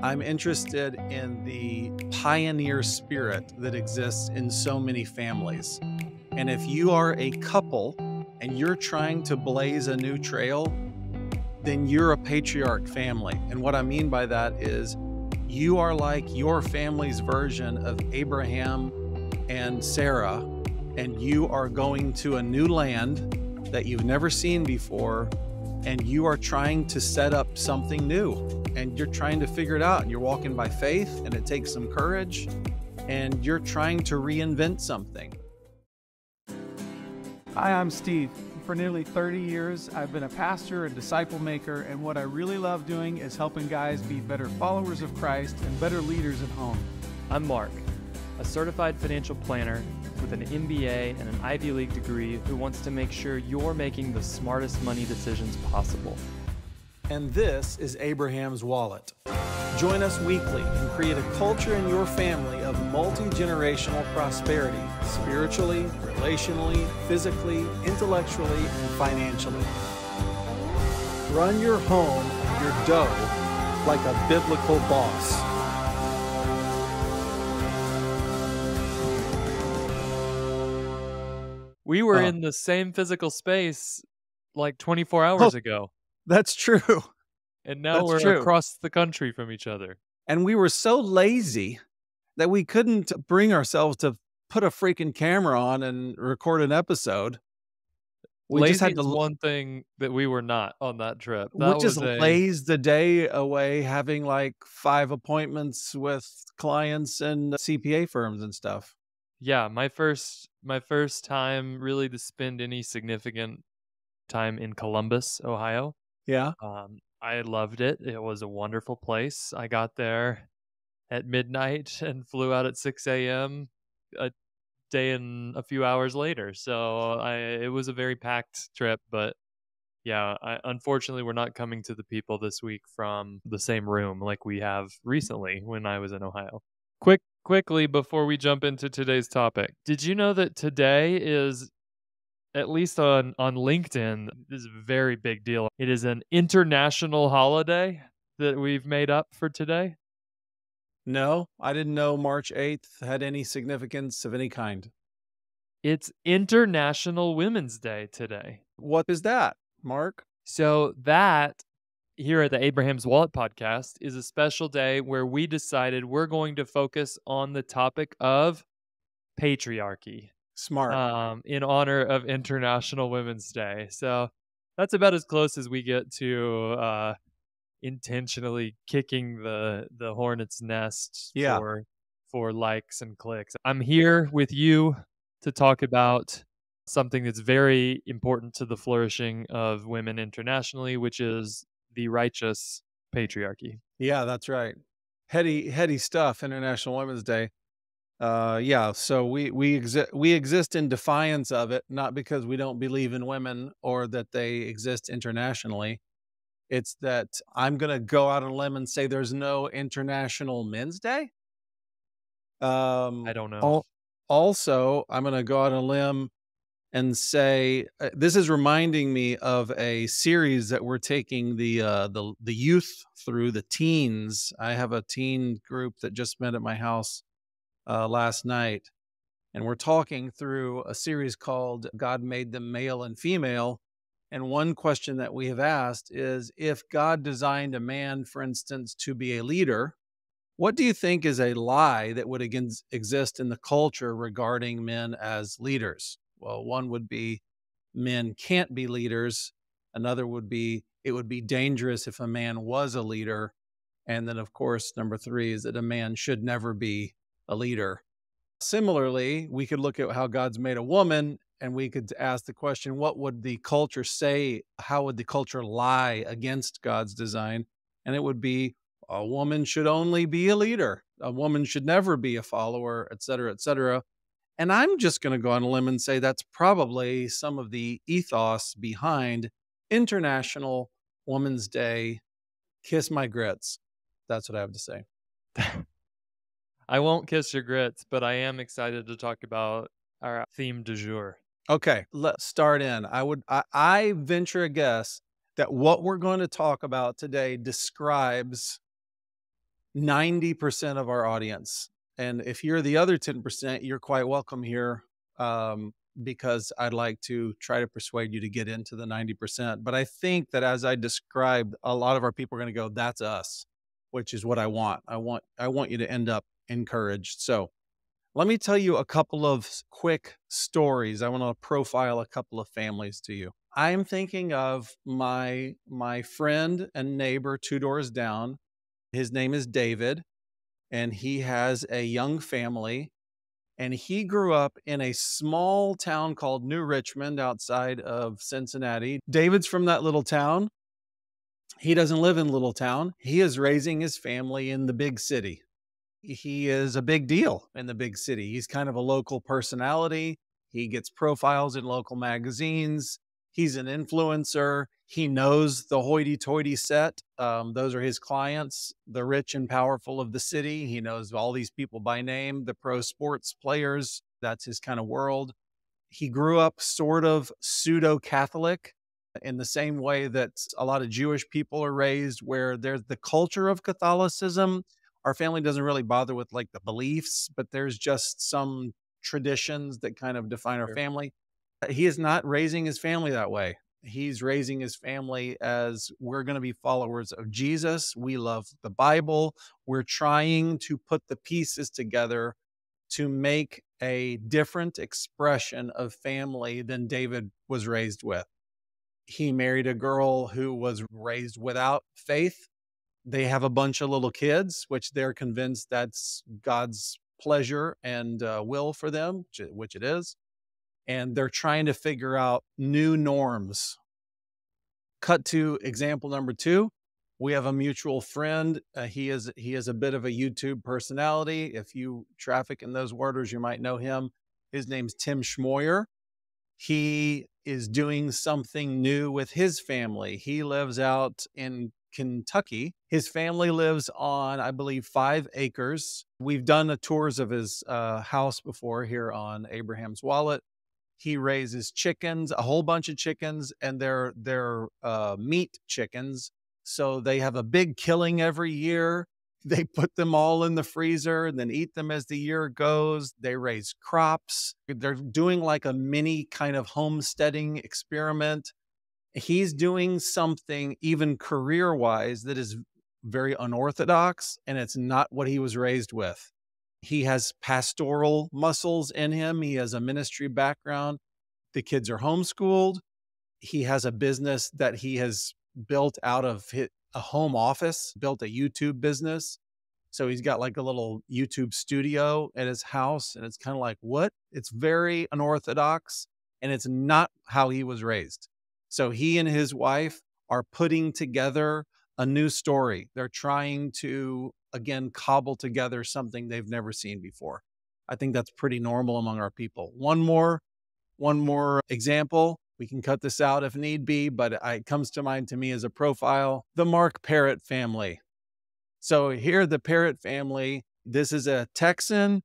I'm interested in the pioneer spirit that exists in so many families. And if you are a couple and you're trying to blaze a new trail, then you're a patriarch family. And what I mean by that is you are like your family's version of Abraham and Sarah, and you are going to a new land that you've never seen before, and you are trying to set up something new, and you're trying to figure it out, and you're walking by faith, and it takes some courage, and you're trying to reinvent something. Hi, I'm Steve. For nearly 30 years, I've been a pastor and disciple maker, and what I really love doing is helping guys be better followers of Christ and better leaders at home. I'm Mark, a certified financial planner with an MBA and an Ivy League degree who wants to make sure you're making the smartest money decisions possible. And this is Abraham's Wallet. Join us weekly and create a culture in your family of multi-generational prosperity, spiritually, relationally, physically, intellectually, and financially. Run your home, your dough, like a biblical boss. We were in the same physical space like 24 hours ago, That's true. and now That's we're true. across the country from each other. And we were so lazy that we couldn't bring ourselves to put a freaking camera on and record an episode. We Lazy just had is to one thing that we were not on that trip. we That just was a laze the day away having like 5 appointments with clients and CPA firms and stuff. yeah, my first time really to spend any significant time in Columbus, Ohio. Yeah. I loved it. It was a wonderful place. I got there at midnight and flew out at 6 a.m. a day and a few hours later. So it was a very packed trip, but yeah, unfortunately, we're not coming to the people this week from the same room like we have recently when I was in Ohio. Quickly before we jump into today's topic, did you know that today is, at least on LinkedIn, this is a very big deal. It is an international holiday that we've made up for today. No, I didn't know March 8th had any significance of any kind. It's International Women's Day today. What is that, Mark? So that, here at the Abraham's Wallet podcast, is a special day where we decided we're going to focus on the topic of patriarchy. Smart. In honor of International Women's Day. So that's about as close as we get to intentionally kicking the hornet's nest Yeah. for likes and clicks. I'm here with you to talk about something that's very important to the flourishing of women internationally, which is the righteous patriarchy. Yeah, that's right. Heady stuff, International Women's Day. Yeah, so we exist in defiance of it, not because we don't believe in women or that they exist internationally. It's that I'm going to go out on a limb and say there's no International Men's Day. I don't know. Also, I'm going to go out on a limb and say this is reminding me of a series that we're taking the youth through, the teens. I have a teen group that just met at my house last night, and we're talking through a series called God Made Them Male and Female. And one question that we have asked is, if God designed a man, for instance, to be a leader, what do you think is a lie that would exist in the culture regarding men as leaders? Well, one would be men can't be leaders. Another would be it would be dangerous if a man was a leader. And then, of course, number 3 is that a man should never be a leader. Similarly, we could look at how God's made a woman, and we could ask the question, what would the culture say? How would the culture lie against God's design? And it would be, a woman should only be a leader. A woman should never be a follower, et cetera, et cetera. And I'm just going to go on a limb and say that's probably some of the ethos behind International Women's Day. Kiss my grits. That's what I have to say. I won't kiss your grits, but I am excited to talk about our theme du jour. Okay, let's start in. I venture a guess that what we're going to talk about today describes 90% of our audience. And if you're the other 10%, you're quite welcome here, because I'd like to try to persuade you to get into the 90%. But I think that as I described, a lot of our people are going to go, that's us, which is what I want. I want you to end up encouraged. So let me tell you a couple of quick stories. I want to profile a couple of families to you. I'm thinking of my friend and neighbor 2 doors down. His name is David, and he has a young family, and he grew up in a small town called New Richmond outside of Cincinnati. David's from that little town. He doesn't live in little town. He is raising his family in the big city. He is a big deal in the big city. He's kind of a local personality. He gets profiles in local magazines. He's an influencer. He knows the hoity-toity set. Those are his clients, the rich and powerful of the city. He knows all these people by name, the pro sports players. That's his kind of world. He grew up sort of pseudo-Catholic in the same way that a lot of Jewish people are raised, where there's the culture of Catholicism. Our family doesn't really bother with like the beliefs, but there's just some traditions that kind of define our Sure. family. He is not raising his family that way. He's raising his family as, we're going to be followers of Jesus. We love the Bible. We're trying to put the pieces together to make a different expression of family than David was raised with. He married a girl who was raised without faith. They have a bunch of little kids, which they're convinced that's God's pleasure and will for them, which it is. And they're trying to figure out new norms. Cut to example number 2. We have a mutual friend. He is a bit of a YouTube personality. If you traffic in those waters, you might know him. His name's Tim Schmoyer. He is doing something new with his family. He lives out in Kentucky. His family lives on, I believe, 5 acres. We've done the tours of his house before here on Abraham's Wallet. He raises chickens, a whole bunch of chickens, and they're meat chickens. So they have a big killing every year. They put them all in the freezer and then eat them as the year goes. They raise crops. They're doing like a mini kind of homesteading experiment. He's doing something even career-wise that is very unorthodox, and it's not what he was raised with. He has pastoral muscles in him. He has a ministry background. The kids are homeschooled. He has a business that he has built out of a home office, built a YouTube business. So he's got like a little YouTube studio at his house, and it's kind of like, what? It's very unorthodox, and it's not how he was raised. So he and his wife are putting together a new story. They're trying to, again, cobble together something they've never seen before. I think that's pretty normal among our people. One more example. We can cut this out if need be, but it comes to mind to me as a profile, the Mark Parrott family. So here, the Parrott family, this is a Texan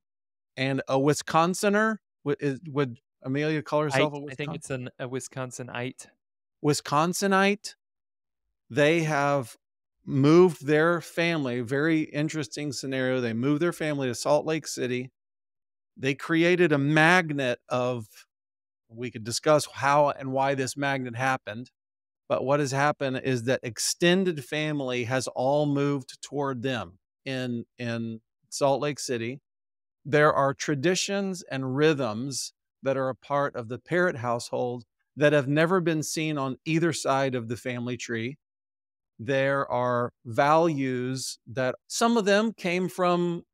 and a Wisconsinner. Would Amelia call herself a Wisconsin? I think it's a Wisconsinite. Wisconsinite. They have moved their family, very interesting scenario. They moved their family to Salt Lake City. They created a magnet of, we could discuss how and why this magnet happened. But what has happened is that extended family has all moved toward them in Salt Lake City. There are traditions and rhythms that are a part of the Parrott household that have never been seen on either side of the family tree. There are values that some of them came from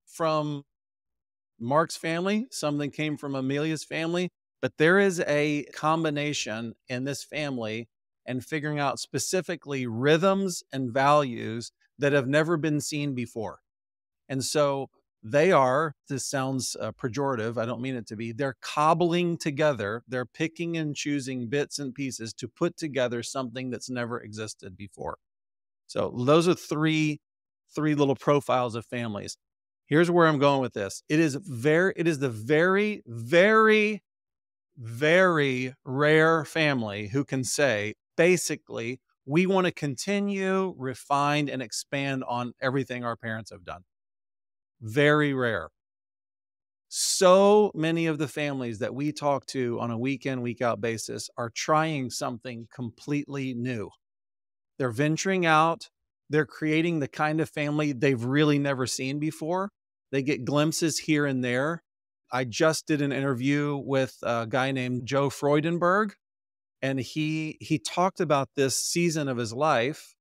Mark's family, some of them came from Amelia's family, but there is a combination in this family and figuring out specifically rhythms and values that have never been seen before. And so they are, this sounds pejorative, I don't mean it to be, they're cobbling together, they're picking and choosing bits and pieces to put together something that's never existed before. So those are three little profiles of families. Here's where I'm going with this. It is the very, very, very rare family who can say, basically, We want to continue, refine, and expand on everything our parents have done. Very rare. So many of the families that we talk to on a week in, week out basis are trying something completely new. They're venturing out. They're creating the kind of family they've really never seen before. They get glimpses here and there. I just did an interview with a guy named Joe Freudenberg, and he talked about this season of his life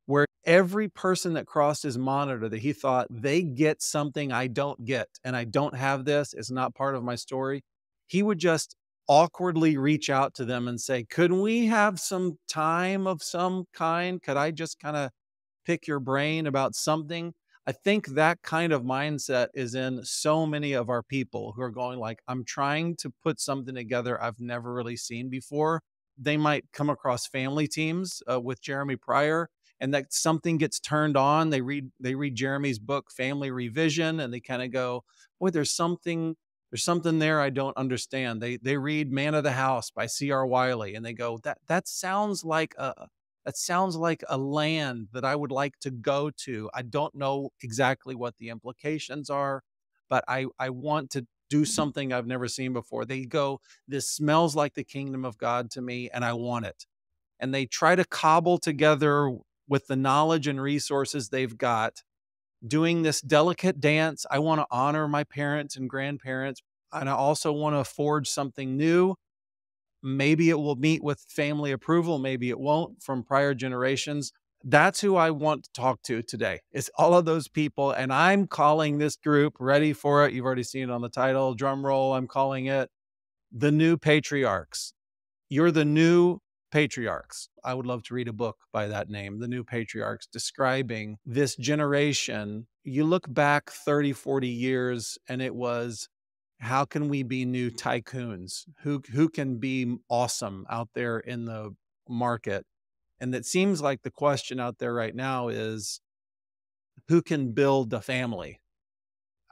where every person that crossed his monitor that he thought they get something I don't get, and I don't have this, it's not part of my story, he would just awkwardly reach out to them and say, could we have some time of some kind? Could I just kind of pick your brain about something? I think that kind of mindset is in so many of our people who are going like, I'm trying to put something together I've never really seen before. They might come across family teams with Jeremy Pryor, and that something gets turned on. They read Jeremy's book, Family Revision, and they kind of go, boy, there's something there I don't understand. They read Man of the House by C.R. Wiley, and they go, that sounds like a land that I would like to go to. I don't know exactly what the implications are, but I want to do something I've never seen before. They go, this smells like the kingdom of God to me, and I want it. And they try to cobble together with the knowledge and resources they've got, doing this delicate dance. I want to honor my parents and grandparents, and I also want to forge something new. Maybe it will meet with family approval, maybe it won't, from prior generations. That's who I want to talk to today. It's all of those people, and I'm calling this group, ready for it. You've already seen it on the title, drum roll. I'm calling it the New Patriarchs. You're the new patriarchs. I would love to read a book by that name, The New Patriarchs, describing this generation. You look back 30, 40 years, and it was, how can we be new tycoons? Who can be awesome out there in the market? And it seems like the question out there right now is, who can build a family?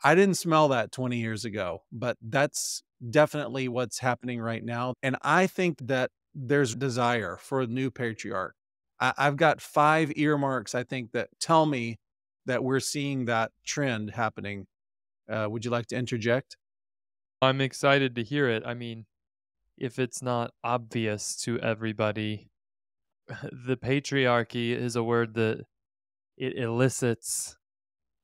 I didn't smell that 20 years ago, but that's definitely what's happening right now. And I think that there's desire for a new patriarch. I've got 5 earmarks, I think, that tell me that we're seeing that trend happening. Would you like to interject? I'm excited to hear it. I mean, if it's not obvious to everybody, the patriarchy is a word that it elicits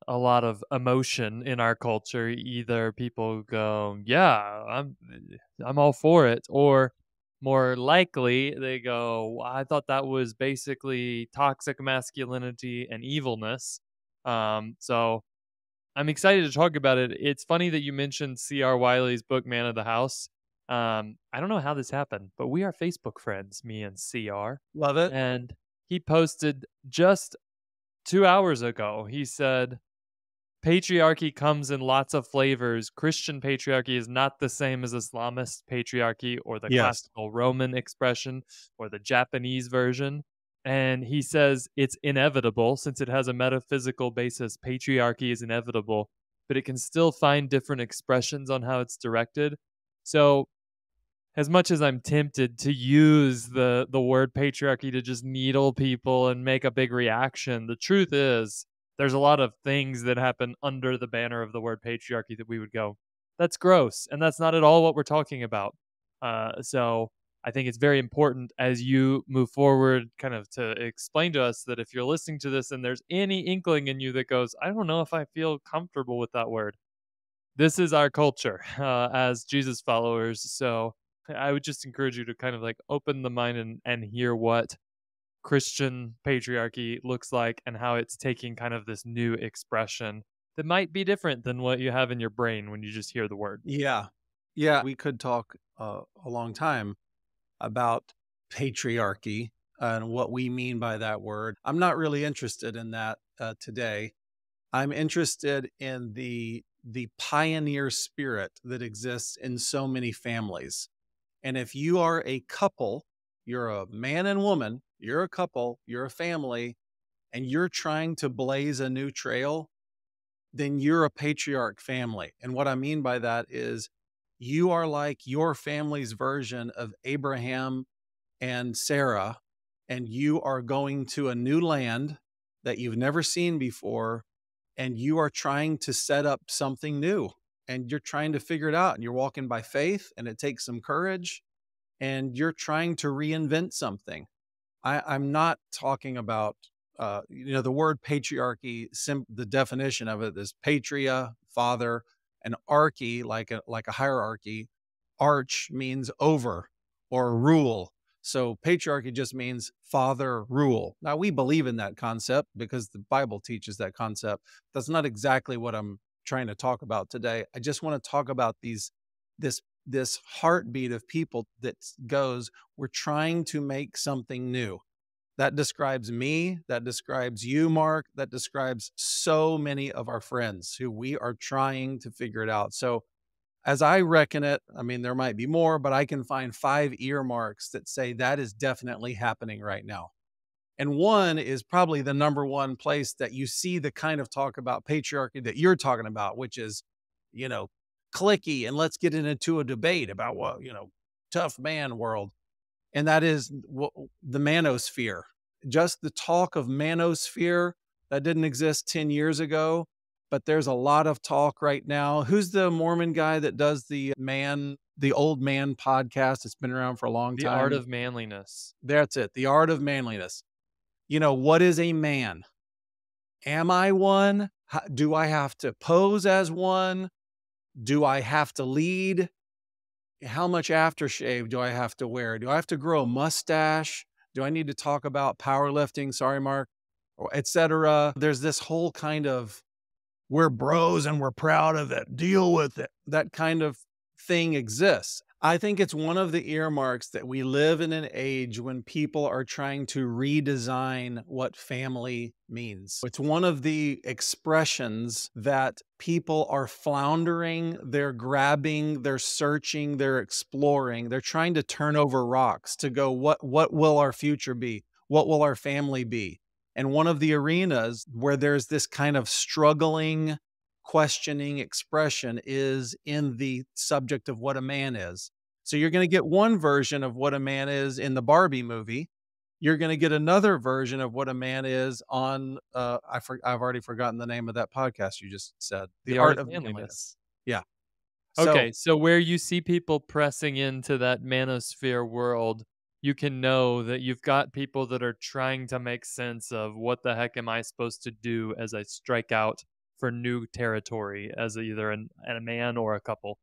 a lot of emotion in our culture. Either people go, "Yeah, I'm all for it," or more likely they go, "I thought that was basically toxic masculinity and evilness." So I'm excited to talk about it. It's funny that you mentioned C.R. Wiley's book, Man of the House. I don't know how this happened, but we are Facebook friends, me and CR. Love it. And he posted just 2 hours ago. He said, patriarchy comes in lots of flavors. Christian patriarchy is not the same as Islamist patriarchy or the Yes. classical Roman expression or the Japanese version. And he says it's inevitable since it has a metaphysical basis. Patriarchy is inevitable, but it can still find different expressions on how it's directed. So, as much as I'm tempted to use the word patriarchy to just needle people and make a big reaction, the truth is there's a lot of things that happen under the banner of the word patriarchy that we would go, that's gross, and that's not at all what we're talking about. So I think it's very important as you move forward, kind of to explain to us that if you're listening to this and there's any inkling in you that goes, I don't know if I feel comfortable with that word. This is our culture as Jesus followers. So I would just encourage you to kind of like open the mind and hear what Christian patriarchy looks like and how it's taking kind of this new expression that might be different than what you have in your brain when you just hear the word. Yeah. Yeah. We could talk a long time about patriarchy and what we mean by that word. I'm not really interested in that today. I'm interested in the pioneer spirit that exists in so many families. And if you are a couple, you're a man and woman, you're a couple, you're a family, and you're trying to blaze a new trail, then you're a patriarch family. And what I mean by that is you are like your family's version of Abraham and Sarah, and you are going to a new land that you've never seen before, and you are trying to set up something new, and you're trying to figure it out, and you're walking by faith, and it takes some courage, and you're trying to reinvent something. I'm not talking about, the word patriarchy, the definition of it is patria, father, and archy, like a hierarchy. Arch means over or rule. So patriarchy just means father rule. Now we believe in that concept because the Bible teaches that concept. That's not exactly what I'm trying to talk about today. I just want to talk about this heartbeat of people that goes, we're trying to make something new. That describes me. That describes you, Mark. That describes so many of our friends who we are trying to figure it out. So as I reckon it, I mean, there might be more, but I can find 5 earmarks that say that is definitely happening right now. And one is probably the number one place that you see the kind of talk about patriarchy that you're talking about, which is, you know, clicky, and let's get into a debate about what, tough man world. And that is the manosphere. Just the talk of manosphere that didn't exist 10 years ago, but there's a lot of talk right now. Who's the Mormon guy that does the old man podcast? It's been around for a long The time. Art of Manliness. That's it. The Art of Manliness. What is a man? Am I one? Do I have to pose as one? Do I have to lead? How much aftershave do I have to wear? Do I have to grow a mustache? Do I need to talk about powerlifting? Sorry, Mark, or et cetera. There's this whole kind of, we're bros and we're proud of it. Deal with it. That kind of thing exists. I think it's one of the earmarks that we live in an age when people are trying to redesign what family means. It's one of the expressions that people are floundering, they're grabbing, they're searching, they're exploring, they're trying to turn over rocks to go, what will our future be? What will our family be? And one of the arenas where there's this kind of struggling, questioning expression is in the subject of what a man is. So you're going to get one version of what a man is in the Barbie movie. You're going to get another version of what a man is on, I've already forgotten the name of that podcast you just said. The Art of Manliness. Yeah. Okay, so where you see people pressing into that manosphere world, you can know that you've got people that are trying to make sense of what the heck am I supposed to do as I strike out for new territory as either a man or a couple.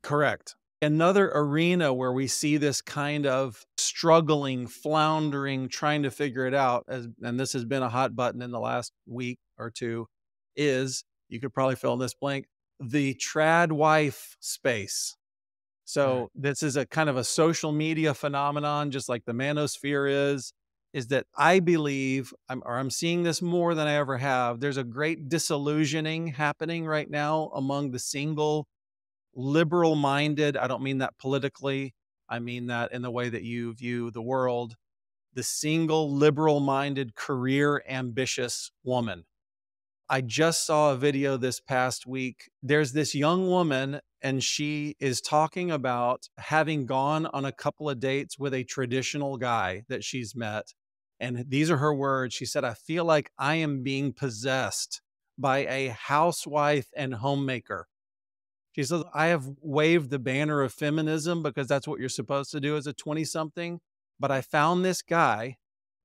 Correct. Another arena where we see this kind of struggling, floundering, trying to figure it out, and this has been a hot button in the last week or two, is, you could probably fill in this blank, the trad wife space. So this is a kind of a social media phenomenon, just like the manosphere is that I believe, I'm seeing this more than I ever have. There's a great disillusioning happening right now among the single, liberal-minded, I don't mean that politically, I mean that in the way that you view the world, the single, liberal-minded, career-ambitious woman. I just saw a video this past week. There's this young woman, and she is talking about having gone on a couple of dates with a traditional guy that she's met. And these are her words. She said, I feel like I am being possessed by a housewife and homemaker. She says, I have waved the banner of feminism because that's what you're supposed to do as a 20-something. But I found this guy,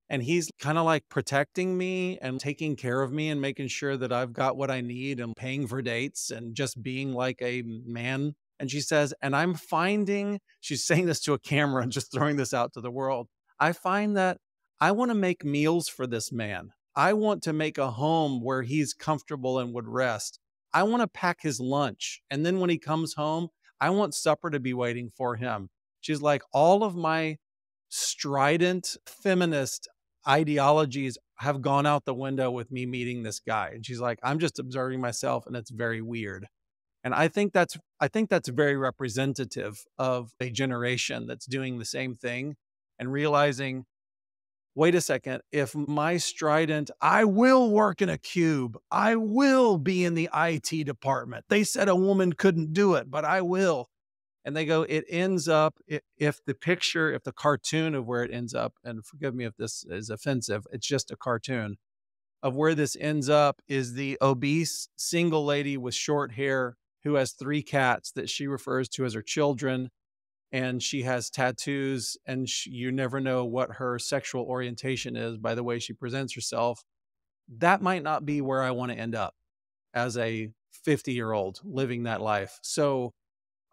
and he's kind of like protecting me and taking care of me and making sure that I've got what I need and paying for dates and just being like a man. And she says, and I'm finding, she's saying this to a camera and just throwing this out to the world, I find that I want to make meals for this man. I want to make a home where he's comfortable and would rest. I want to pack his lunch. And then when he comes home, I want supper to be waiting for him. She's like, all of my strident feminist ideologies have gone out the window with me meeting this guy. And she's like, I'm just observing myself, and it's very weird. And I think that's very representative of a generation that's doing the same thing and realizing, wait a second, if my strident, I will work in a cube, I will be in the IT department. They said a woman couldn't do it, but I will. And they go, it ends up, if the picture, if the cartoon of where it ends up, and forgive me if this is offensive, it's just a cartoon of where this ends up, is the obese single lady with short hair who has 3 cats that she refers to as her children. And she has tattoos, and you never know what her sexual orientation is by the way she presents herself. That might not be where I want to end up as a 50-year-old living that life. So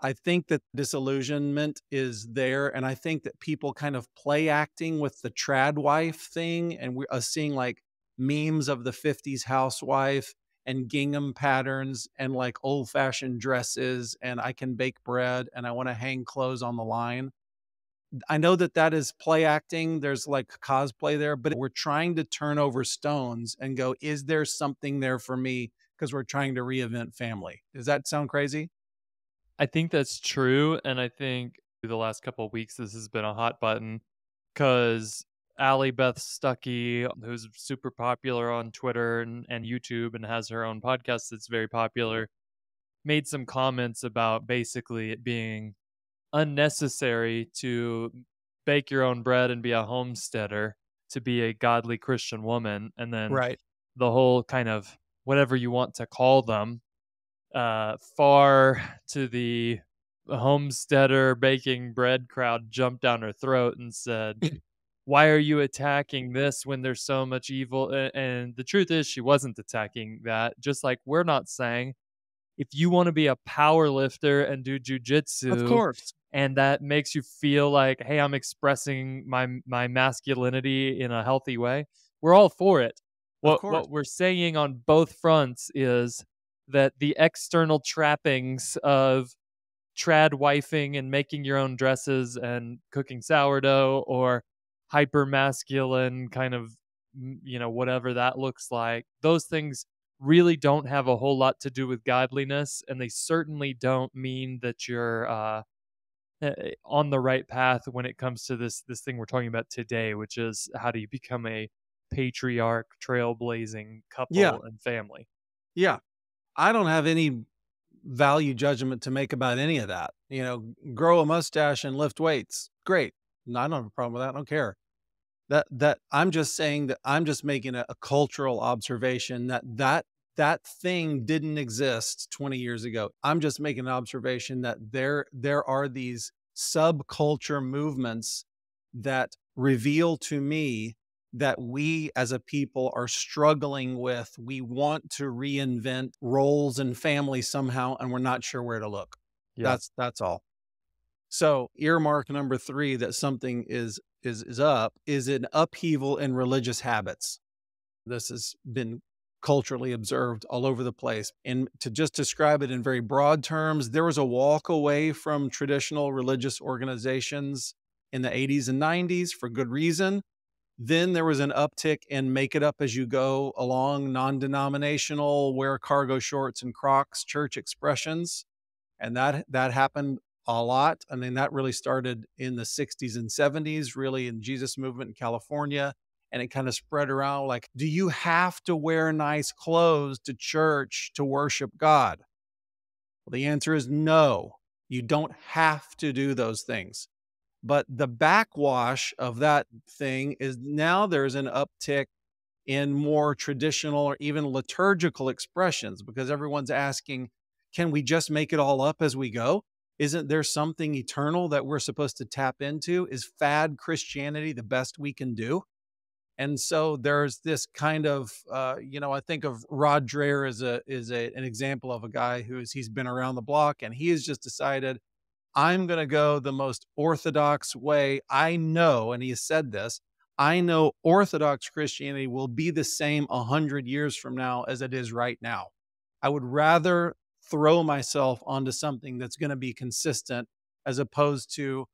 I think that disillusionment is there. And I think that people kind of play acting with the trad wife thing. And we're seeing like memes of the 50s housewife and gingham patterns and like old fashioned dresses. And I can bake bread and I want to hang clothes on the line. I know that that is play acting. There's like cosplay there, but we're trying to turn over stones and go, is there something there for me? Because we're trying to reinvent family. Does that sound crazy? I think that's true, and I think the last couple of weeks this has been a hot button because Allie Beth Stuckey, who's super popular on Twitter and YouTube and has her own podcast that's very popular, made some comments about basically it being unnecessary to bake your own bread and be a homesteader to be a godly Christian woman. And then Right. the whole kind of whatever you want to call them, far to the homesteader baking bread crowd jumped down her throat and said, why are you attacking this when there's so much evil? And the truth is, she wasn't attacking that. Just like we're not saying if you want to be a power lifter and do Of jujitsu, course. and that makes you feel like, hey, I'm expressing my masculinity in a healthy way, we're all for it. Of What course. we're saying on both fronts is that the external trappings of trad wifing and making your own dresses and cooking sourdough or hyper masculine kind of whatever that looks like, those things really don't have a whole lot to do with godliness, and they certainly don't mean that you're on the right path when it comes to this thing we're talking about today, which is how do you become a patriarch trailblazing Yeah. couple and family. Yeah. I don't have any value judgment to make about any of that. Grow a mustache and lift weights. Great. No, I don't have a problem with that. I don't care. That I'm just saying that I'm just making a cultural observation that thing didn't exist 20 years ago. I'm just making an observation that there are these subculture movements that reveal to me that we as a people are struggling with. We want to reinvent roles and family somehow, and we're not sure where to look. Yeah. That's all. So earmark number 3 that something is up is an upheaval in religious habits. This has been culturally observed all over the place. And to just describe it in very broad terms, there was a walk away from traditional religious organizations in the 80s and 90s for good reason. Then there was an uptick in make it up as you go along, non-denominational, wear cargo shorts and Crocs church expressions. And that happened a lot. I mean, that really started in the 60s and 70s, really in Jesus movement in California. And it kind of spread around like, do you have to wear nice clothes to church to worship God? Well, the answer is no. You don't have to do those things. But the backwash of that thing is now there's an uptick in more traditional or even liturgical expressions because everyone's asking, can we just make it all up as we go? Isn't there something eternal that we're supposed to tap into? Is fad Christianity the best we can do? And so there's this kind of, I think of Rod Dreher as an example of a guy he's been around the block and he has just decided, I'm going to go the most orthodox way I know. And he has said this, I know Orthodox Christianity will be the same 100 years from now as it is right now. I would rather throw myself onto something that's going to be consistent as opposed to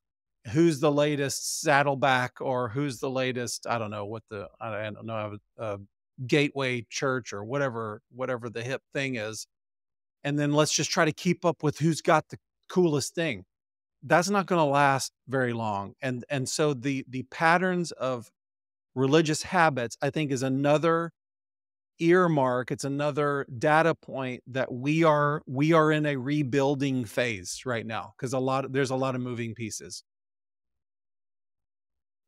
who's the latest Saddleback or who's the latest, I don't know, I don't know, Gateway Church or whatever the hip thing is. And then let's just try to keep up with who's got the coolest thing. That's not going to last very long. And so the patterns of religious habits, I think, is another earmark, it's another data point that we are in a rebuilding phase right now, because there's a lot of moving pieces.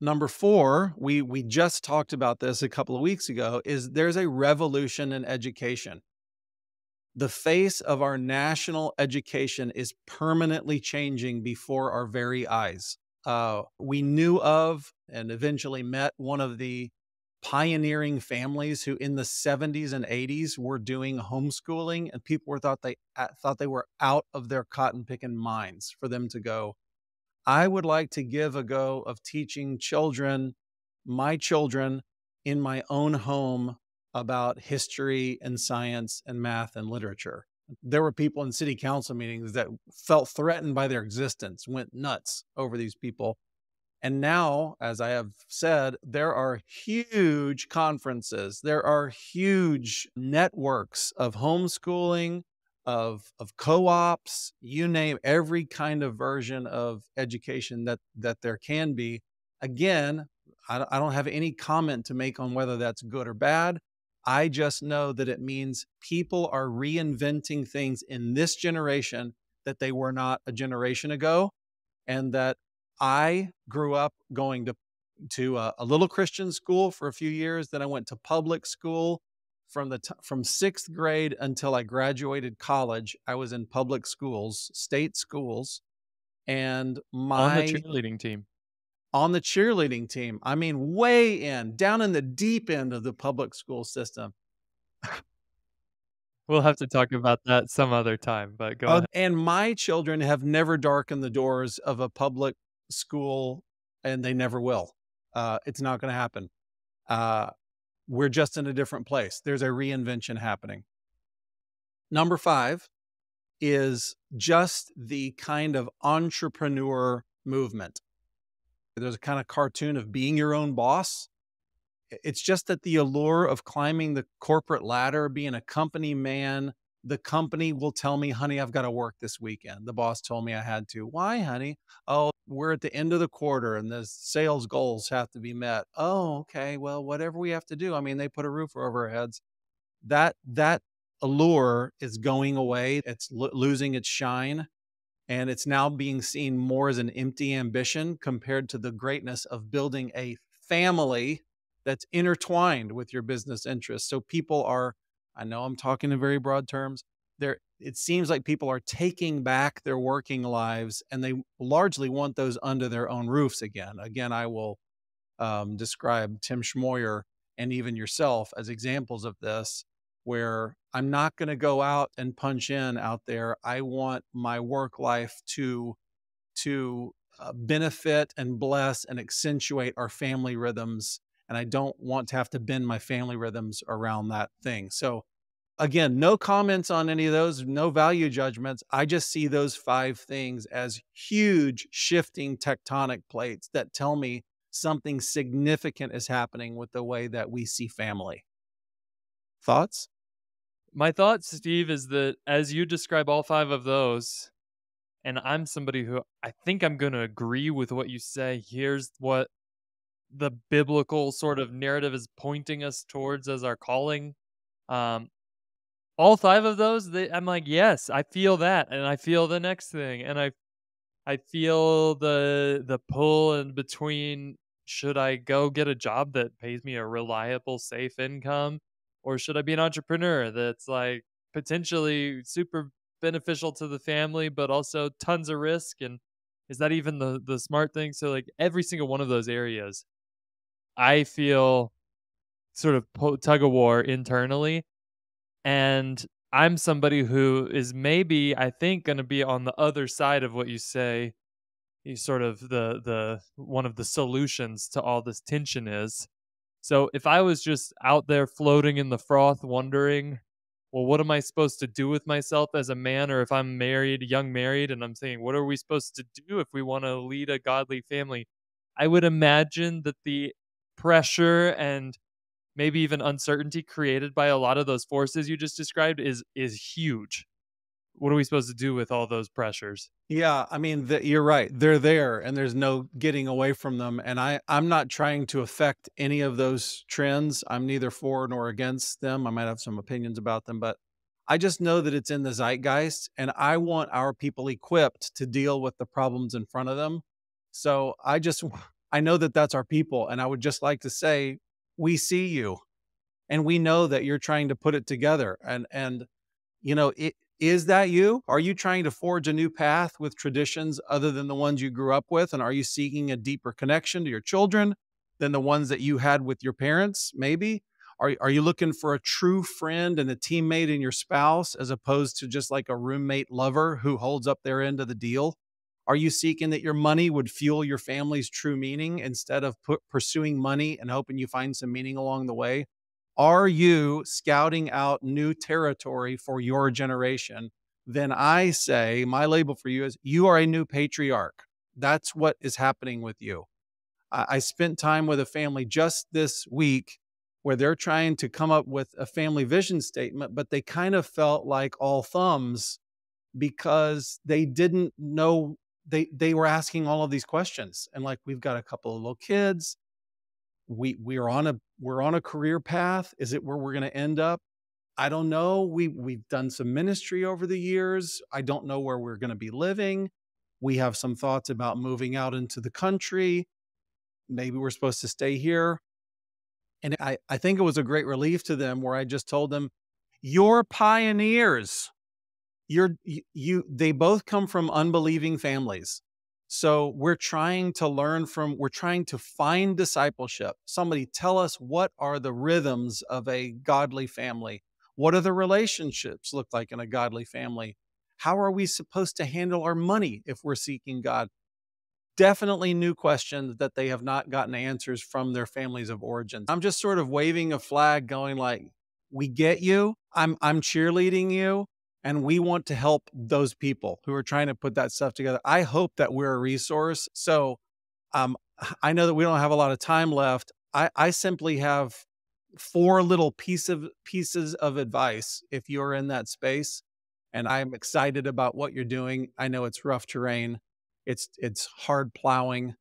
Number 4, we just talked about this a couple of weeks ago, is there's a revolution in education. The face of our national education is permanently changing before our very eyes. We knew of and eventually met one of the pioneering families who in the 70s and 80s were doing homeschooling, and people thought they were out of their cotton picking minds for them to go, I would like to give a go of teaching my children in my own home about history and science and math and literature. There were people in city council meetings that felt threatened by their existence, went nuts over these people. And now, as I have said, there are huge conferences, there are huge networks of homeschooling, of co-ops, you name every kind of version of education that there can be. Again, I don't have any comment to make on whether that's good or bad. I just know that it means people are reinventing things in this generation that they were not a generation ago, and that I grew up going to a little Christian school for a few years. Then I went to public school from 6th grade until I graduated college. I was in public schools, state schools, and On the my cheerleading team. on the cheerleading team. I mean, way in, down in the deep end of the public school system. We'll have to talk about that some other time, but go ahead. And my children have never darkened the doors of a public school, and they never will. It's not going to happen. Uh, we're just in a different place. There's a reinvention happening. Number 5 is just the kind of entrepreneur movement. There's a kind of cartoon of being your own boss. It's just that the allure of climbing the corporate ladder, being a company man, the company will tell me, honey, I've got to work this weekend. The boss told me I had to. Why, honey? Oh, we're at the end of the quarter and the sales goals have to be met. Oh, okay. Well, whatever we have to do. I mean, they put a roof over our heads. That allure is going away. It's losing its shine. And it's now being seen more as an empty ambition compared to the greatness of building a family that's intertwined with your business interests. So people are, I know I'm talking in very broad terms, it seems like people are taking back their working lives, and they largely want those under their own roofs again. Again, I will describe Tim Schmoyer and even yourself as examples of this, where I'm not going to go out and punch in out there. I want my work life to benefit and bless and accentuate our family rhythms, and I don't want to have to bend my family rhythms around that thing. So again, no comments on any of those, no value judgments. I just see those 5 things as huge shifting tectonic plates that tell me something significant is happening with the way that we see family. Thoughts? My thought, Steve, is that as you describe all 5 of those, and I'm somebody who I think I'm going to agree with what you say. Here's what the biblical sort of narrative is pointing us towards as our calling. Um, all 5 of those, I'm like, yes, I feel that, and I feel the next thing, and I feel the pull in between. Should I go get a job that pays me a reliable, safe income, or should I be an entrepreneur that's like potentially super beneficial to the family, but also tons of risk? And is that even the smart thing? So like every single one of those areas, I feel sort of tug of war internally, and I'm somebody who is maybe, I think, going to be on the other side of what you say. You sort of the one of the solutions to all this tension is. So if I was just out there floating in the froth, wondering, well, what am I supposed to do with myself as a man, or if I'm married, young married, and I'm saying, what are we supposed to do if we want to lead a godly family? I would imagine that the pressure and maybe even uncertainty created by a lot of those forces you just described is huge. what are we supposed to do with all those pressures? Yeah, I mean, you're right. They're there, and there's no getting away from them. And I'm not trying to affect any of those trends. I'm neither for nor against them. I might have some opinions about them, but I just know that it's in the zeitgeist, and I want our people equipped to deal with the problems in front of them. So I know that that's our people, and I would just like to say, we see you, and we know that you're trying to put it together, and is that you? Are you trying to forge a new path with traditions other than the ones you grew up with? And are you seeking a deeper connection to your children than the ones that you had with your parents? Maybe. Are you looking for a true friend and a teammate in your spouse as opposed to just like a roommate lover who holds up their end of the deal? Are you seeking that your money would fuel your family's true meaning instead of pursuing money and hoping you find some meaning along the way? Are you scouting out new territory for your generation? Then I say my label for you is you are a new patriarch. That's what is happening with you. I spent time with a family just this week where they're trying to come up with a family vision statement, but they kind of felt like all thumbs because they didn't know they were asking all of these questions. And like, we've got a couple of little kids. We're on a career path. Is it where we're going to end up? I don't know. We've done some ministry over the years. I don't know where we're going to be living. We have some thoughts about moving out into the country. Maybe we're supposed to stay here. And I think it was a great relief to them where I just told them, you're pioneers. They both come from unbelieving families. So we're trying to find discipleship. Somebody tell us, what are the rhythms of a godly family? What do the relationships look like in a godly family? How are we supposed to handle our money if we're seeking God? Definitely new questions that they have not gotten answers from their families of origin. I'm just sort of waving a flag going like, we get you. I'm cheerleading you. And we want to help those people who are trying to put that stuff together. I hope that we're a resource. So um, I know that we don't have a lot of time left. I simply have four little pieces of advice if you're in that space. And I'm excited about what you're doing. I know it's rough terrain. It's hard plowing.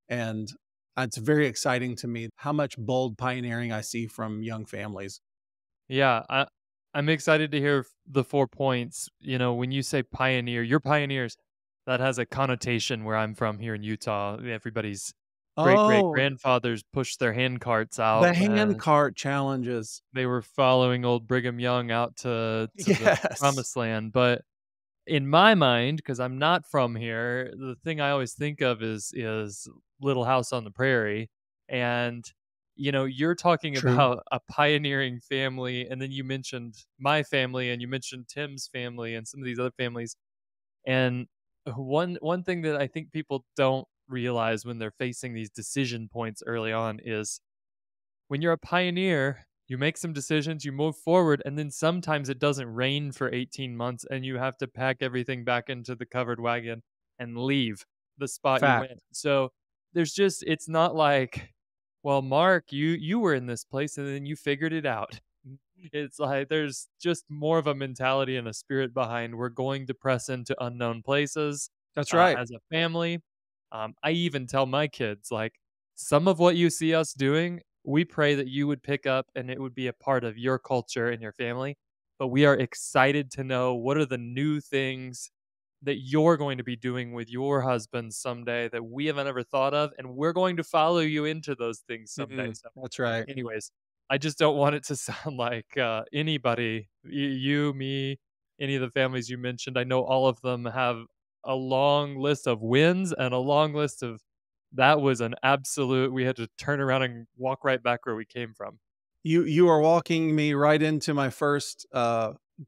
And it's very exciting to me how much bold pioneering I see from young families. Yeah, I'm excited to hear the 4 points. You know, when you say pioneer, you're pioneers. That has a connotation where I'm from here in Utah. Everybody's great great Oh, grandfathers pushed their hand carts the out, hand and cart challenges. they were following old Brigham Young out to the Yes. promised land. But in my mind, because I'm not from here, the thing I always think of is Little House on the Prairie. And, you know, you're talking True. about a pioneering family, and then you mentioned my family, and you mentioned Tim's family and some of these other families. And one thing that I think people don't realize when they're facing these decision points early on is when you're a pioneer, you make some decisions, you move forward, and then sometimes it doesn't rain for 18 months and you have to pack everything back into the covered wagon and leave the spot you Fact. went. So it's not like, well, Mark, you were in this place and then you figured it out. It's like there's just more of a mentality and a spirit behind we're going to press into unknown places That's right. as a family. I even tell my kids, like, some of what you see us doing, we pray that you would pick up and it would be a part of your culture and your family. But we are excited to know what are the new things that you're going to be doing with your husband someday that we haven't ever thought of. And we're going to follow you into those things someday. So, That's right. anyways, I just don't want it to sound like anybody, you, me, any of the families you mentioned. I know all of them have a long list of wins and a long list of that was an absolute, we had to turn around and walk right back where we came from. You are walking me right into my first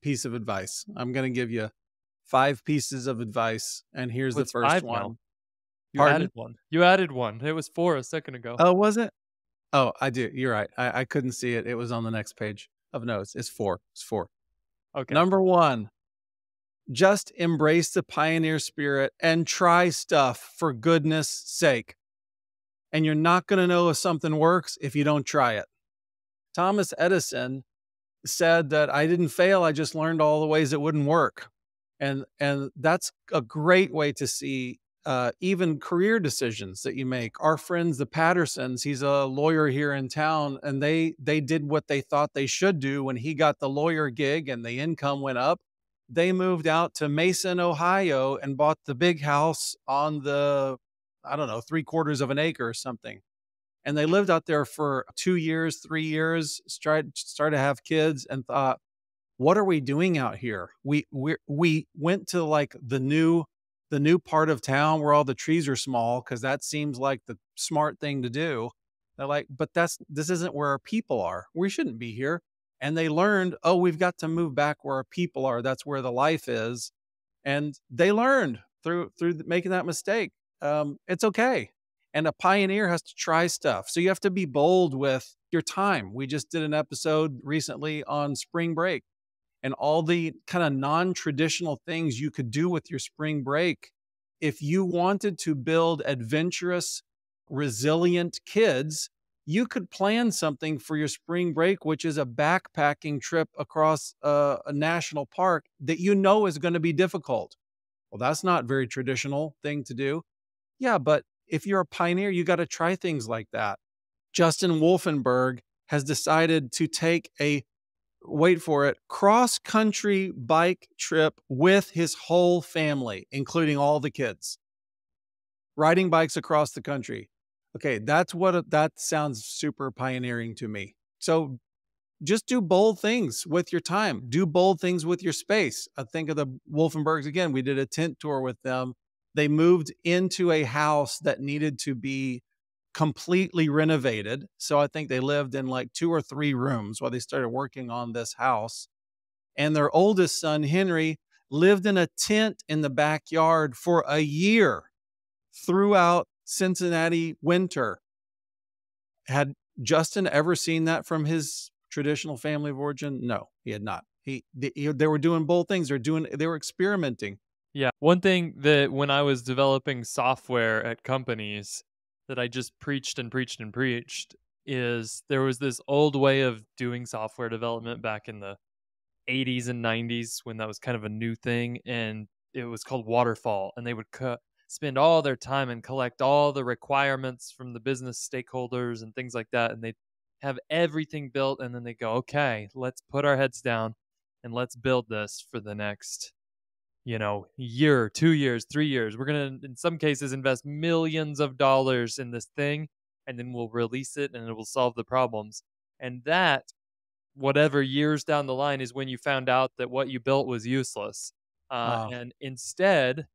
piece of advice. I'm going to give you 5 pieces of advice, and here's Oh, the it's first 5 now. one. You Pardon? added 1. You added 1. It was 4 a second ago. Oh, was it? Oh, I do. You're right. I couldn't see it. It was on the next page of notes. It's 4. It's 4. Okay. Number 1, just embrace the pioneer spirit and try stuff for goodness sake. And you're not going to know if something works if you don't try it. Thomas Edison said that I didn't fail, I just learned all the ways it wouldn't work. And that's a great way to see even career decisions that you make. Our friends, the Pattersons, he's a lawyer here in town, and they did what they thought they should do when he got the lawyer gig and the income went up. They moved out to Mason, Ohio, and bought the big house on the, I don't know, 3/4 of an acre or something. And they lived out there for 2 years, 3 years, started to have kids, and thought, what are we doing out here? We went to like the new part of town where all the trees are small because that seems like the smart thing to do. They're like, but this isn't where our people are. We shouldn't be here. And they learned, oh, we've got to move back where our people are. That's where the life is. And they learned through making that mistake. It's okay. And a pioneer has to try stuff. So you have to be bold with your time. We just did an episode recently on spring break and all the kind of non-traditional things you could do with your spring break. If you wanted to build adventurous, resilient kids, you could plan something for your spring break, which is a backpacking trip across a national park that you know is going to be difficult. Well, that's not a very traditional thing to do. Yeah, but if you're a pioneer, you got to try things like that. Justin Wolfenberg has decided to take a, wait for it, cross country bike trip with his whole family, including all the kids, riding bikes across the country. Okay, that sounds super pioneering to me. So just do bold things with your time. Do bold things with your space. I think of the Wolfenbergs again. We did a tent tour with them. They moved into a house that needed to be completely renovated. So I think they lived in like 2 or 3 rooms while they started working on this house. And their oldest son, Henry, lived in a tent in the backyard for a year throughout Cincinnati winter. Had Justin ever seen that from his traditional family of origin? No, he had not. They were doing bold things. They were experimenting. Yeah. One thing that when I was developing software at companies that I just preached and preached and preached is there was this old way of doing software development back in the 80s and 90s when that was kind of a new thing, and it was called waterfall, and they would spend all their time and collect all the requirements from the business stakeholders and things like that, and they'd have everything built, and then they go, okay, let's put our heads down and let's build this for the next year, 2 years, 3 years. We're going to, in some cases, invest millions of dollars in this thing, and then we'll release it and it will solve the problems. And that, whatever years down the line, is when you found out that what you built was useless. Uh, And instead,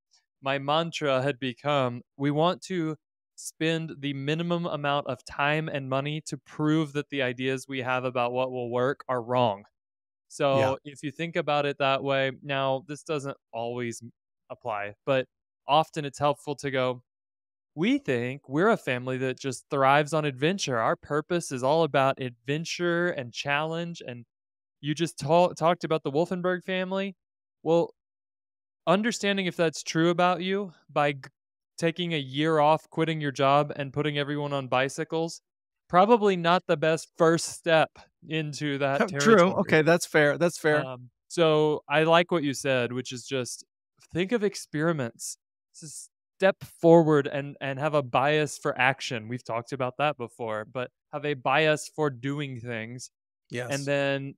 my mantra had become, we want to spend the minimum amount of time and money to prove that the ideas we have about what will work are wrong. yeah. So if you think about it that way, now this doesn't always apply, but often it's helpful to go, we think we're a family that just thrives on adventure. Our purpose is all about adventure and challenge. And you just talked about the Wolfenberg family. Well, understanding if that's true about you by taking a year off, quitting your job, and putting everyone on bicycles, probably not the best first step into that True. territory. Okay, that's fair. That's fair. So I like what you said, which is just think of experiments. Just step forward and have a bias for action. We've talked about that before, but have a bias for doing things, and Yes. then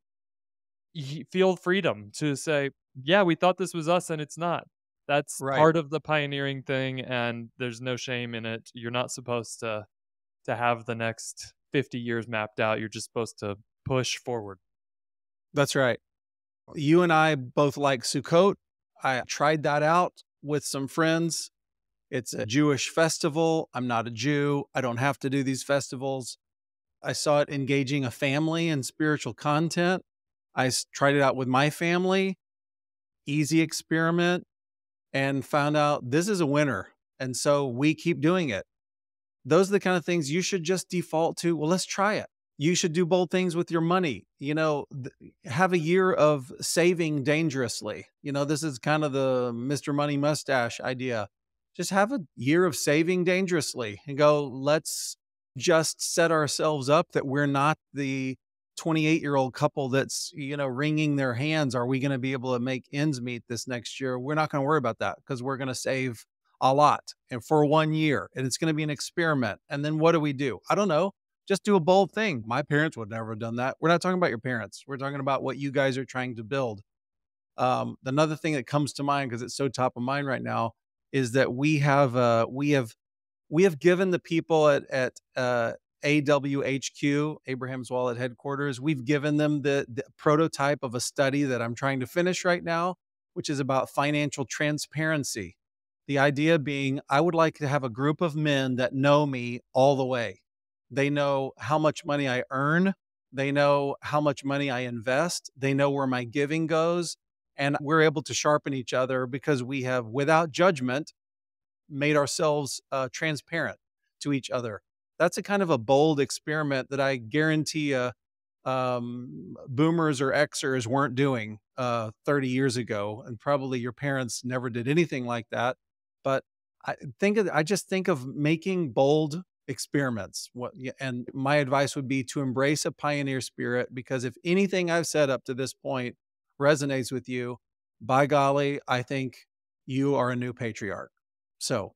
feel freedom to say, yeah, we thought this was us and it's not. That's Right. part of the pioneering thing, and there's no shame in it. You're not supposed to have the next 50 years mapped out. You're just supposed to push forward. That's right. You and I both like Sukkot. I tried that out with some friends. It's a Jewish festival. I'm not a Jew. I don't have to do these festivals. I saw it engaging a family in spiritual content. Tried it out with my family. Easy experiment, and found out this is a winner. And so we keep doing it. Those are the kind of things you should just default to. Well, let's try it. You should do bold things with your money. Have a year of saving dangerously. This is kind of the Mr. Money Mustache idea. Just have a year of saving dangerously and go, let's just set ourselves up that we're not the 28-year-old couple that's, wringing their hands. Are we going to be able to make ends meet this next year? We're not going to worry about that because we're going to save a lot and for 1 year, and it's going to be an experiment. And then what do we do? I don't know. Just do a bold thing. My parents would never have done that. We're not talking about your parents. We're talking about what you guys are trying to build. Another thing that comes to mind, because it's so top of mind right now, is that we have given the people at AWHQ, Abraham's Wallet headquarters, we've given them the prototype of a study that I'm trying to finish right now, which is about financial transparency. The idea being, I would like to have a group of men that know me all the way. They know how much money I earn. They know how much money I invest. They know where my giving goes. And we're able to sharpen each other because we have, without judgment, made ourselves transparent to each other. That's a kind of a bold experiment that I guarantee boomers or Xers weren't doing 30 years ago, and probably your parents never did anything like that. But I just think of making bold experiments. And my advice would be to embrace a pioneer spirit, because if anything I've said up to this point resonates with you, by golly, I think you are a new patriarch. So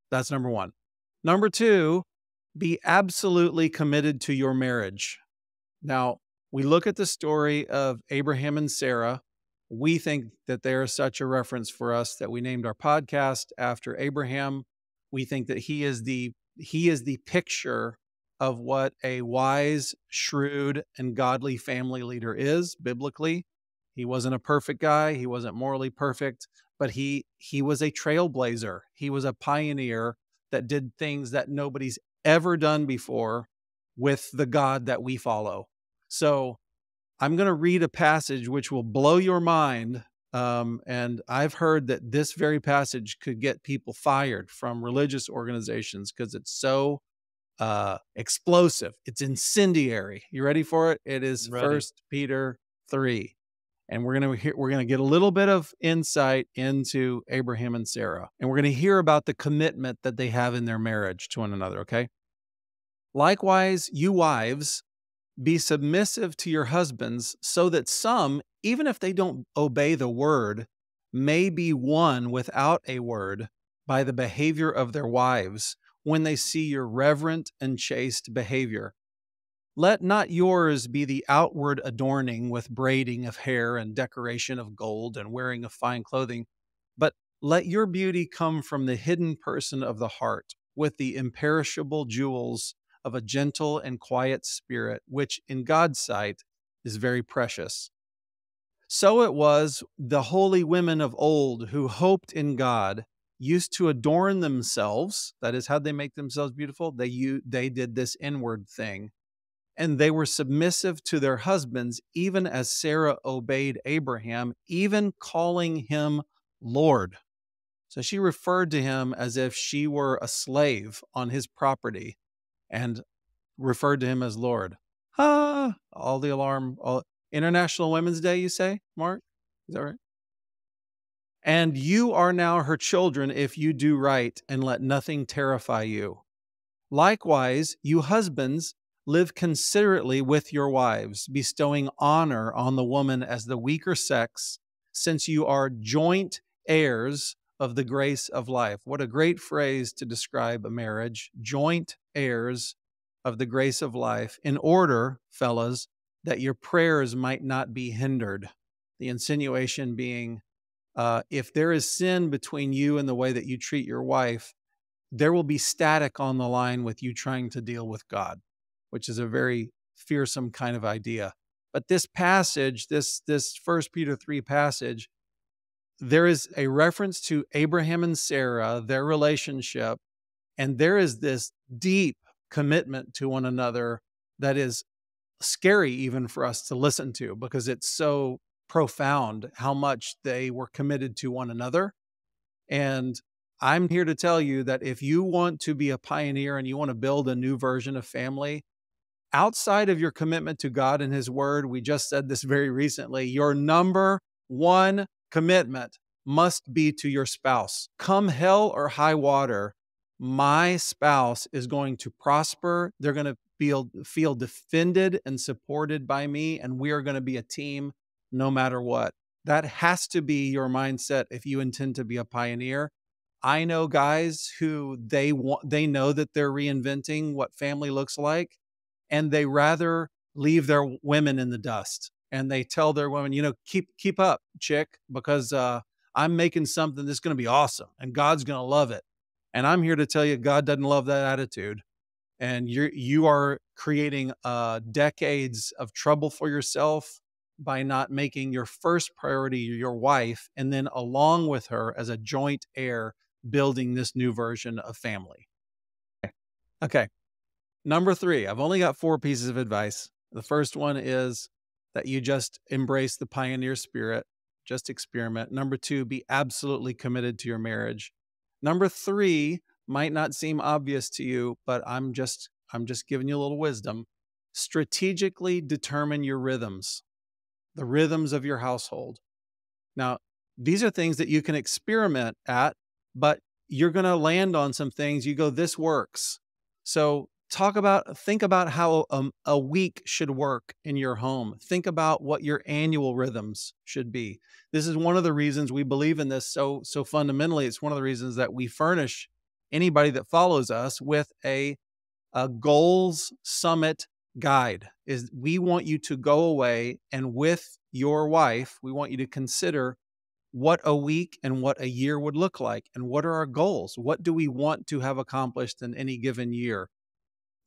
that's number one. Number two, be absolutely committed to your marriage. Now, we look at the story of Abraham and Sarah. We think that they are such a reference for us that we named our podcast after Abraham. We think that he is the picture of what a wise, shrewd, and godly family leader is biblically. He wasn't a perfect guy. He wasn't morally perfect, but he was a trailblazer. He was a pioneer that did things that nobody's ever done before with the God that we follow. So I'm going to read a passage which will blow your mind. And I've heard that this very passage could get people fired from religious organizations because it's so explosive. It's incendiary. You ready for it? It is Ready. 1 Peter 3. And we're going to get a little bit of insight into Abraham and Sarah. And we're going to hear about the commitment that they have in their marriage to one another, okay? Likewise, you wives, be submissive to your husbands, so that some, even if they don't obey the word, may be won without a word by the behavior of their wives when they see your reverent and chaste behavior. Let not yours be the outward adorning with braiding of hair and decoration of gold and wearing of fine clothing, but let your beauty come from the hidden person of the heart, with the imperishable jewels of a gentle and quiet spirit, which in God's sight is very precious. So it was the holy women of old who hoped in God used to adorn themselves. That is, how they make themselves beautiful. They did this inward thing. And they were submissive to their husbands, even as Sarah obeyed Abraham, even calling him Lord. So she referred to him as if she were a slave on his property and referred to him as Lord. All the alarm. International Women's Day, you say, Mark? Is that right? And you are now her children if you do right, and let nothing terrify you. Likewise, you husbands, live considerately with your wives, bestowing honor on the woman as the weaker sex, since you are joint heirs of the grace of life. What a great phrase to describe a marriage. Joint heirs of the grace of life, in order, fellas, that your prayers might not be hindered. The insinuation being, if there is sin between you and the way that you treat your wife, there will be static on the line with you trying to deal with God, which is a very fearsome kind of idea. But this passage, this 1 Peter 3 passage, there is a reference to Abraham and Sarah, their relationship, and there is this deep commitment to one another that is scary even for us to listen to, because it's so profound how much they were committed to one another. And I'm here to tell you that if you want to be a pioneer and you want to build a new version of family, outside of your commitment to God and His Word, we just said this very recently, your number one commitment must be to your spouse. Come hell or high water, my spouse is going to prosper. They're going to feel defended and supported by me, and we are going to be a team no matter what. That has to be your mindset if you intend to be a pioneer. I know guys who they know that they're reinventing what family looks like, and they rather leave their women in the dust. And they tell their women, keep up, chick, because I'm making something that's going to be awesome, and God's going to love it. And I'm here to tell you, God doesn't love that attitude, and you are creating decades of trouble for yourself by not making your first priority your wife, and then along with her as a joint heir, building this new version of family. Okay. Number 3, I've only got 4 pieces of advice. The first one is that you just embrace the pioneer spirit, just experiment. Number 2, be absolutely committed to your marriage. Number 3 might not seem obvious to you, but I'm just giving you a little wisdom. Strategically determine your rhythms, the rhythms of your household. Now, these are things that you can experiment at, but you're going to land on some things. You go, this works. So think about how a week should work in your home. Think about what your annual rhythms should be. This is one of the reasons we believe in this so fundamentally. It's one of the reasons that we furnish anybody that follows us with a goals summit guide. Is we want you to go away, and with your wife, we want you to consider what a week and what a year would look like, and what are our goals? What do we want to have accomplished in any given year?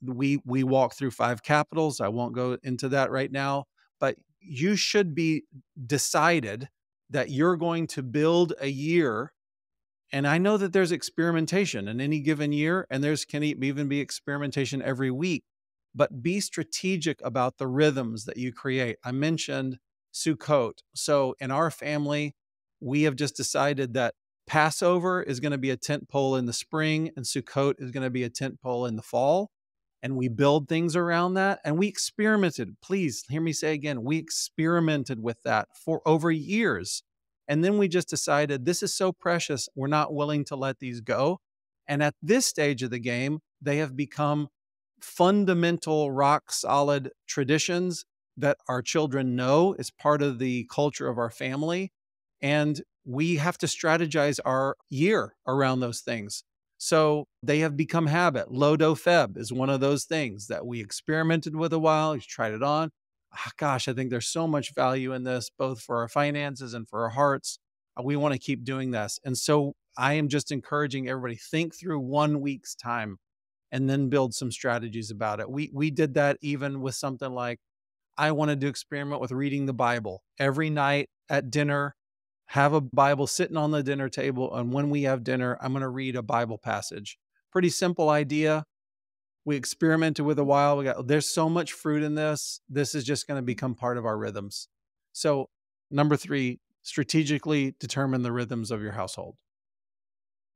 We walk through 5 capitals. I won't go into that right now, but you should be decided that you're going to build a year. And I know that there's experimentation in any given year, and can even be experimentation every week, but be strategic about the rhythms that you create. I mentioned Sukkot. So in our family, we have just decided that Passover is going to be a tent pole in the spring, and Sukkot is going to be a tent pole in the fall. And we build things around that. And we experimented. Please hear me say again, we experimented with that for over years. And then we just decided this is so precious, we're not willing to let these go. And at this stage of the game, they have become fundamental, rock solid traditions that our children know is part of the culture of our family. And we have to strategize our year around those things. So they have become habit. Lodo Feb is one of those things that we experimented with a while. We tried it on. Gosh, I think there's so much value in this, both for our finances and for our hearts. We want to keep doing this. And so I am just encouraging everybody, think through 1 week's time and then build some strategies about it. We did that even with something like, I wanted to experiment with reading the Bible every night at dinner. Have a Bible sitting on the dinner table, and when we have dinner, I'm going to read a Bible passage. Pretty simple idea. We experimented with a while. There's so much fruit in this. This is just going to become part of our rhythms. So, number 3, strategically determine the rhythms of your household.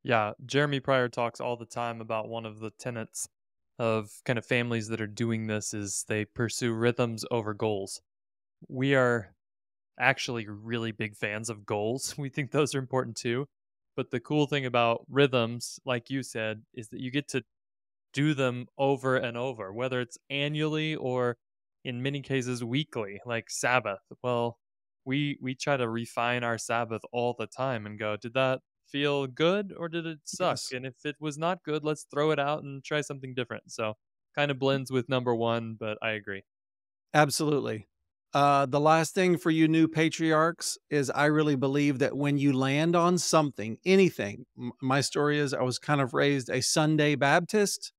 Yeah, Jeremy Pryor talks all the time about one of the tenets of kind of families that are doing this is they pursue rhythms over goals. We are actually really big fans of goals. We think those are important too. But the cool thing about rhythms, like you said, is that you get to do them over and over, whether it's annually or in many cases weekly, like Sabbath. Well, we try to refine our Sabbath all the time and go, did that feel good or did it suck? Yes. And if it was not good, let's throw it out and try something different. So kind of blends with number 1, but I agree. Absolutely. The last thing for you new patriarchs is I really believe that when you land on something, anything, my story is I was kind of raised a Sunday Baptist,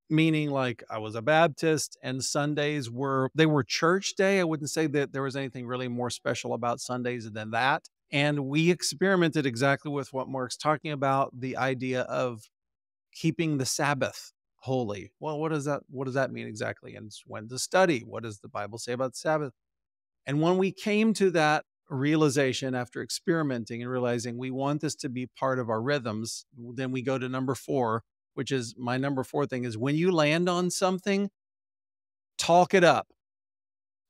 meaning like I was a Baptist and Sundays were church day. I wouldn't say that there was anything really more special about Sundays than that. And we experimented exactly with what Mark's talking about, the idea of keeping the Sabbath holy. Well, what does that mean exactly? And when to study, what does the Bible say about the Sabbath? And when we came to that realization after experimenting and realizing we want this to be part of our rhythms, then we go to number 4, which is my number 4 thing is when you land on something, talk it up.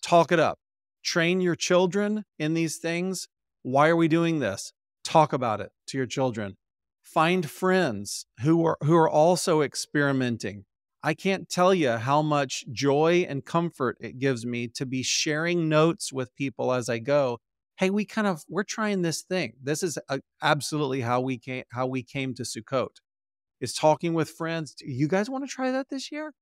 Talk it up. Train your children in these things. Why are we doing this? Talk about it to your children. Find friends who are also experimenting. I can't tell you how much joy and comfort it gives me to be sharing notes with people as I go. Hey, we're trying this thing. This is absolutely how we came to Sukkot, is talking with friends. "Do you guys want to try that this year?"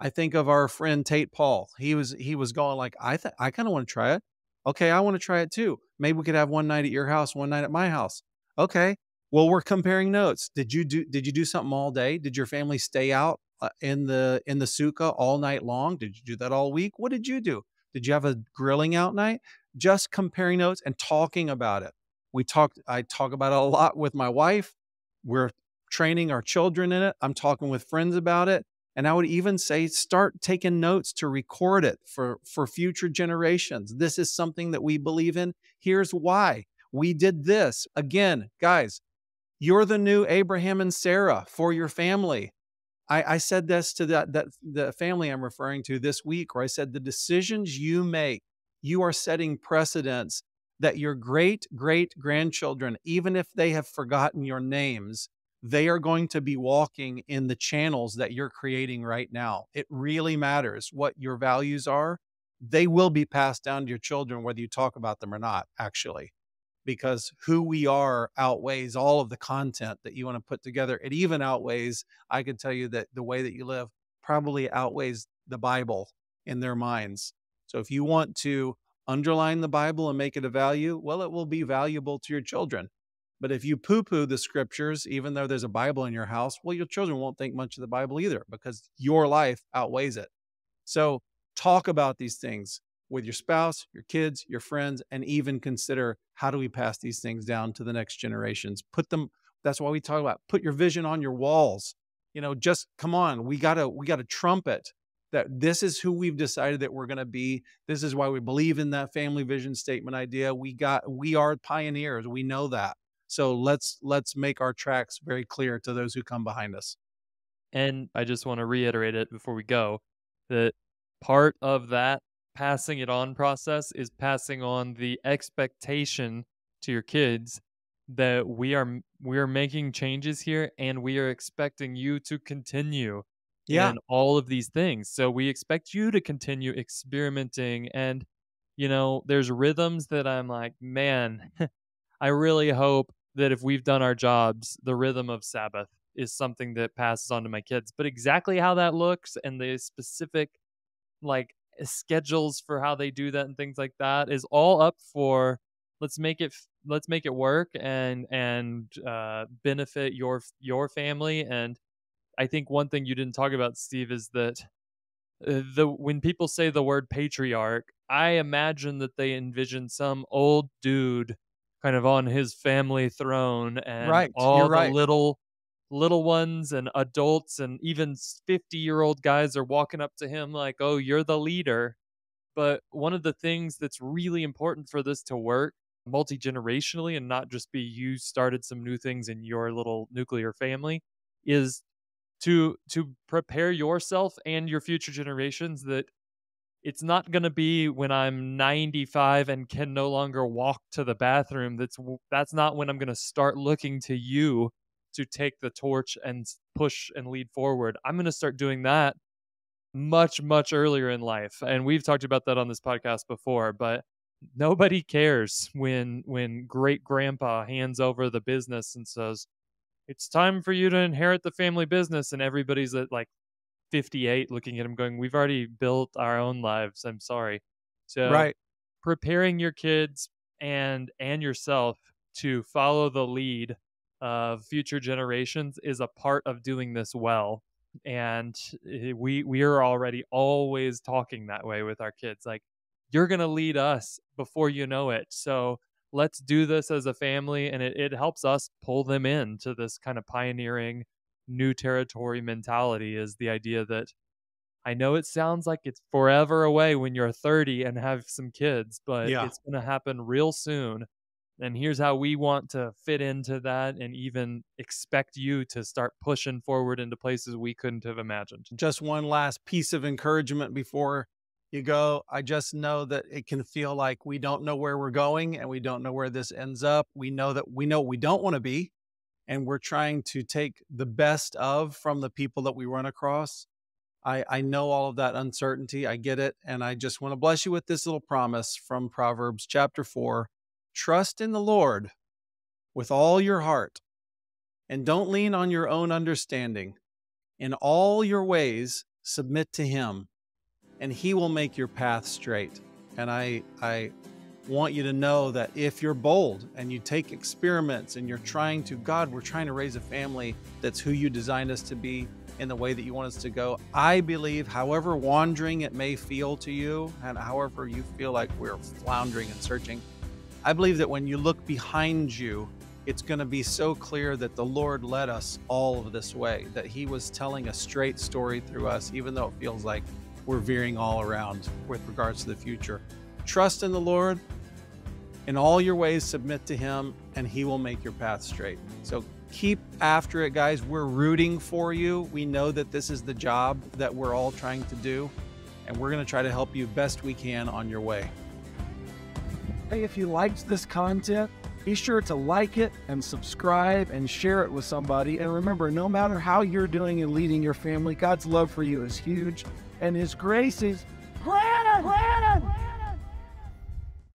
I think of our friend Tate Paul. He was going like, I kind of want to try it. Okay, I want to try it too. Maybe we could have one night at your house, one night at my house. Okay. Well, we're comparing notes. Did you do something all day? Did your family stay out in the sukkah all night long? Did you do that all week? What did you do? Did you have a grilling out night? Just comparing notes and talking about it. I talk about it a lot with my wife. We're training our children in it. I'm talking with friends about it. And I would even say, start taking notes to record it for future generations. This is something that we believe in. Here's why we did this. Again, guys, you're the new Abraham and Sarah for your family. I said this to the family I'm referring to this week, where I said, the decisions you make, you are setting precedents that your great great grandchildren, even if they have forgotten your names, they are going to be walking in the channels that you're creating right now. It really matters what your values are. They will be passed down to your children, whether you talk about them or not, actually, because who we are outweighs all of the content that you want to put together. It even outweighs, I could tell you that the way that you live probably outweighs the Bible in their minds. So if you want to underline the Bible and make it a value, well, it will be valuable to your children. But if you poo poo the scriptures, even though there's a Bible in your house, well, your children won't think much of the Bible either, because your life outweighs it. So talk about these things with your spouse, your kids, your friends, and even consider, how do we pass these things down to the next generations? That's why we talk about, put your vision on your walls. Just come on. We gotta trumpet that this is who we've decided that we're going to be. This is why we believe in that family vision statement idea. We are pioneers. We know that. So let's make our tracks very clear to those who come behind us. And I just want to reiterate it before we go, that part of that passing it on process is passing on the expectation to your kids that we are making changes here, and we are expecting you to continue Yeah. in all of these things. So we expect you to continue experimenting, and there's rhythms that I'm like, man, I really hope that if we've done our jobs, the rhythm of Sabbath is something that passes on to my kids. But exactly how that looks and the specific like schedules for how they do that and things like that is all up for, let's make it work and benefit your family. And I think one thing you didn't talk about, Steve, is that the when people say the word patriarch, I imagine that they envision some old dude kind of on his family throne, and Right. You're all the right. little ones and adults and even 50-year-old guys are walking up to him like, "Oh, you're the leader." But one of the things that's really important for this to work multi-generationally and not just be you started some new things in your little nuclear family is to prepare yourself and your future generations that it's not going to be when I'm 95 and can no longer walk to the bathroom. That's not when I'm going to start looking to you to take the torch and push and lead forward. I'm going to start doing that much much earlier in life. And we've talked about that on this podcast before, but nobody cares when great grandpa hands over the business and says, "It's time for you to inherit the family business," and everybody's at like 58 looking at him going, "We've already built our own lives. I'm sorry." So Right. preparing your kids and yourself to follow the lead of future generations is a part of doing this well. And we are already always talking that way with our kids, like, you're going to lead us before you know it. So let's do this as a family. And it helps us pull them into this kind of pioneering new territory mentality, is the idea that I know it sounds like it's forever away when you're 30 and have some kids, but Yeah. it's going to happen real soon. And here's how we want to fit into that and even expect you to start pushing forward into places we couldn't have imagined. Just one last piece of encouragement before you go. I just know that it can feel like we don't know where we're going and we don't know where this ends up. We know that we know we don't want to be, and we're trying to take the best of from the people that we run across. I know all of that uncertainty. I get it. And I just want to bless you with this little promise from Proverbs chapter 4. Trust in the Lord with all your heart, and don't lean on your own understanding. In all your ways, submit to him, and he will make your path straight. And I want you to know that if you're bold and you take experiments and you're trying to, God, we're trying to raise a family that's who you designed us to be in the way that you want us to go. I believe, however wandering it may feel to you, and however you feel like we're floundering and searching, I believe that when you look behind you, it's going to be so clear that the Lord led us all of this way, that he was telling a straight story through us, even though it feels like we're veering all around with regards to the future. Trust in the Lord. In all your ways, submit to him, and he will make your path straight. So keep after it, guys. We're rooting for you. We know that this is the job that we're all trying to do, and we're going to try to help you best we can on your way. Hey, if you liked this content, be sure to like it and subscribe and share it with somebody. And remember, no matter how you're doing and leading your family, God's love for you is huge, and his grace is